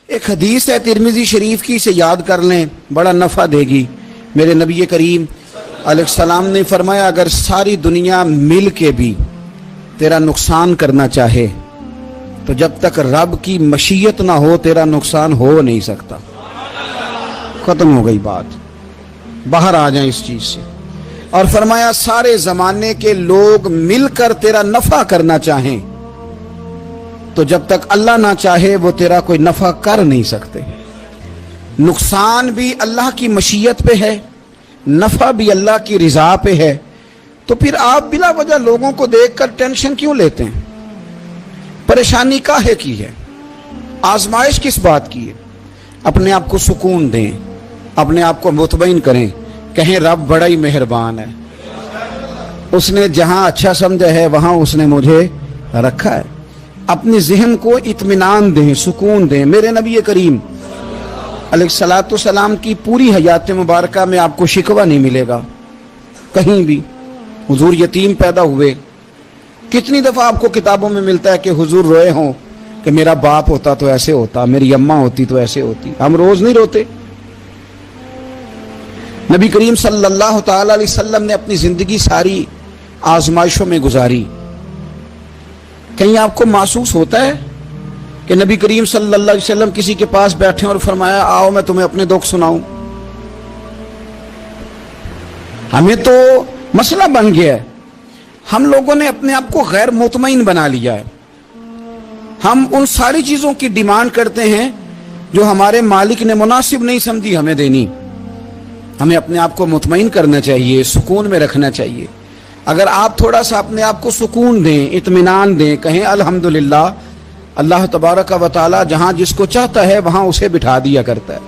ایک حدیث ہے ترمذی شریف کی، اسے یاد کر لیں، بڑا نفع دے گی۔ میرے نبی کریم علیہ السلام نے فرمایا اگر ساری دنیا مل کے بھی تیرا نقصان کرنا چاہے تو جب تک رب کی مشیت نہ ہو تیرا نقصان ہو نہیں سکتا۔ ختم ہو گئی بات، باہر آ جائیں اس چیز سے۔ اور فرمایا سارے زمانے کے لوگ مل کر تیرا نفع کرنا چاہیں تو جب تک اللہ نہ چاہے وہ تیرا کوئی نفع کر نہیں سکتے۔ نقصان بھی اللہ کی مشیت پہ ہے، نفع بھی اللہ کی رضا پہ ہے، تو پھر آپ بلا وجہ لوگوں کو دیکھ کر ٹینشن کیوں لیتے ہیں؟ پریشانی کاہے کی ہے؟ آزمائش کس بات کی ہے؟ اپنے آپ کو سکون دیں، اپنے آپ کو مطمئن کریں، کہیں رب بڑا ہی مہربان ہے، اس نے جہاں اچھا سمجھا ہے وہاں اس نے مجھے رکھا ہے۔ اپنے ذہن کو اطمینان دیں، سکون دیں۔ میرے نبی کریم علیہ الصلوۃ والسلام کی پوری حیات مبارکہ میں آپ کو شکوہ نہیں ملے گا کہیں بھی۔ حضور یتیم پیدا ہوئے، کتنی دفعہ آپ کو کتابوں میں ملتا ہے کہ حضور روئے ہوں کہ میرا باپ ہوتا تو ایسے ہوتا، میری اماں ہوتی تو ایسے ہوتی۔ ہم روز نہیں روتے؟ نبی کریم صلی اللہ تعالی علیہ وسلم نے اپنی زندگی ساری آزمائشوں میں گزاری۔ کہیں آپ کو محسوس ہوتا ہے کہ نبی کریم صلی اللہ علیہ وسلم کسی کے پاس بیٹھے اور فرمایا آؤ میں تمہیں اپنے دکھ سناؤں؟ ہمیں تو مسئلہ بن گیا ہے، ہم لوگوں نے اپنے آپ کو غیر مطمئن بنا لیا ہے۔ ہم ان ساری چیزوں کی ڈیمانڈ کرتے ہیں جو ہمارے مالک نے مناسب نہیں سمجھی ہمیں دینی۔ ہمیں اپنے آپ کو مطمئن کرنا چاہیے، سکون میں رکھنا چاہیے۔ اگر آپ تھوڑا سا اپنے آپ کو سکون دیں، اطمینان دیں، کہیں الحمدللہ، اللہ تبارک و تعالی جہاں جس کو چاہتا ہے وہاں اسے بٹھا دیا کرتا ہے۔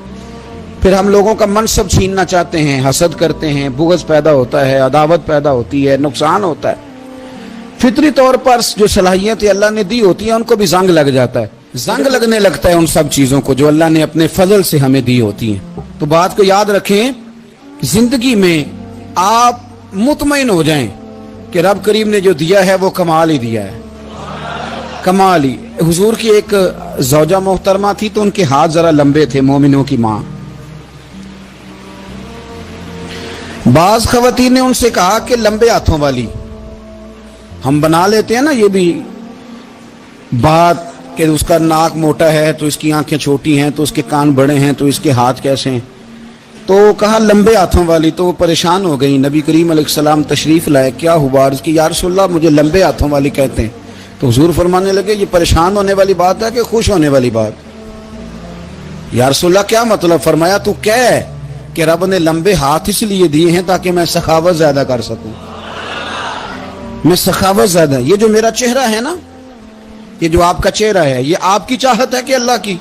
پھر ہم لوگوں کا منصب چھیننا چاہتے ہیں، حسد کرتے ہیں، بغض پیدا ہوتا ہے، عداوت پیدا ہوتی ہے، نقصان ہوتا ہے۔ فطری طور پر جو صلاحیتیں اللہ نے دی ہوتی ہیں ان کو بھی زنگ لگ جاتا ہے، زنگ لگنے لگتا ہے ان سب چیزوں کو جو اللہ نے اپنے فضل سے ہمیں دی ہوتی ہیں۔ تو بات کو یاد رکھیں، زندگی میں آپ مطمئن ہو جائیں کہ رب کریم نے جو دیا ہے وہ کمال ہی دیا ہے، کمال ہی۔ حضور کی ایک زوجہ محترمہ تھی تو ان کے ہاتھ ذرا لمبے تھے، مومنوں کی ماں۔ بعض خواتین نے ان سے کہا کہ لمبے ہاتھوں والی، ہم بنا لیتے ہیں نا یہ بھی بات کہ اس کا ناک موٹا ہے تو اس کی آنکھیں چھوٹی ہیں تو اس کے کان بڑے ہیں تو اس کے ہاتھ کیسے ہیں، تو کہا لمبے ہاتھوں والی۔ تو وہ پریشان ہو گئی، نبی کریم علیہ السلام تشریف لائے، کیا ہوا؟ عرض کی یا رسول اللہ مجھے لمبے ہاتھوں والی کہتے ہیں۔ تو حضور فرمانے لگے یہ پریشان ہونے والی بات ہے کہ خوش ہونے والی بات؟ یا رسول اللہ کیا مطلب؟ فرمایا تو کہہ کہ رب نے لمبے ہاتھ اس لیے دیے ہیں تاکہ میں سخاوت زیادہ کر سکوں، میں سخاوت زیادہ۔ یہ جو میرا چہرہ ہے نا، یہ جو آپ کا چہرہ ہے، یہ آپ کی چاہت ہے کہ اللہ کی؟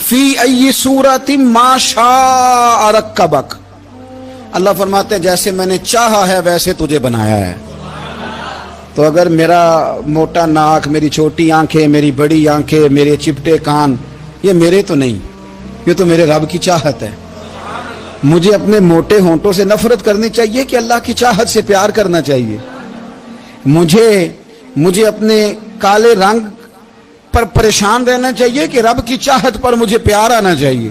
فی ای صورت ما شاء رکبک، اللہ فرماتے ہیں جیسے میں نے چاہا ہے ویسے تجھے بنایا ہے۔ تو اگر میرا موٹا ناک، میری چھوٹی آنکھیں، میری بڑی آنکھیں، میرے چپٹے کان، یہ میرے تو نہیں، یہ تو میرے رب کی چاہت ہے۔ مجھے اپنے موٹے ہونٹوں سے نفرت کرنی چاہیے کہ اللہ کی چاہت سے پیار کرنا چاہیے؟ مجھے اپنے کالے رنگ پر پریشان رہنا چاہیے کہ رب کی چاہت پر مجھے پیار آنا چاہیے؟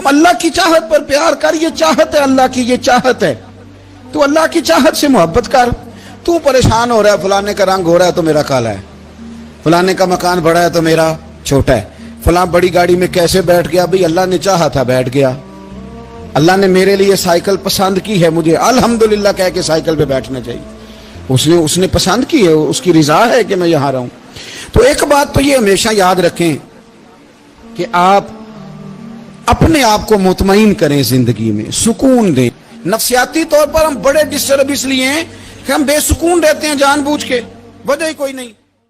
اللہ کی چاہت پر پیار کر، یہ چاہت ہے اللہ کی، یہ چاہت ہے، تو اللہ کی چاہت سے محبت کر۔ تو پریشان ہو رہا ہے فلانے کا رنگ ہو رہا ہے تو میرا کالا ہے، فلانے کا مکان بڑا ہے تو میرا چھوٹا ہے، فلاں بڑی گاڑی میں کیسے بیٹھ گیا؟ بھئی اللہ نے چاہا تھا بیٹھ گیا، اللہ نے میرے لیے سائیکل پسند کی ہے، مجھے الحمدللہ کہہ کے سائیکل پہ بیٹھنا چاہیے، اس نے پسند کی ہے، اس کی رضا ہے کہ میں یہاں رہوں۔ تو ایک بات تو یہ ہمیشہ یاد رکھیں کہ آپ اپنے آپ کو مطمئن کریں، زندگی میں سکون دیں۔ نفسیاتی طور پر ہم بڑے ڈسٹرب اس لیے ہیں کہ ہم بے سکون رہتے ہیں جان بوجھ کے، وجہ ہی کوئی نہیں۔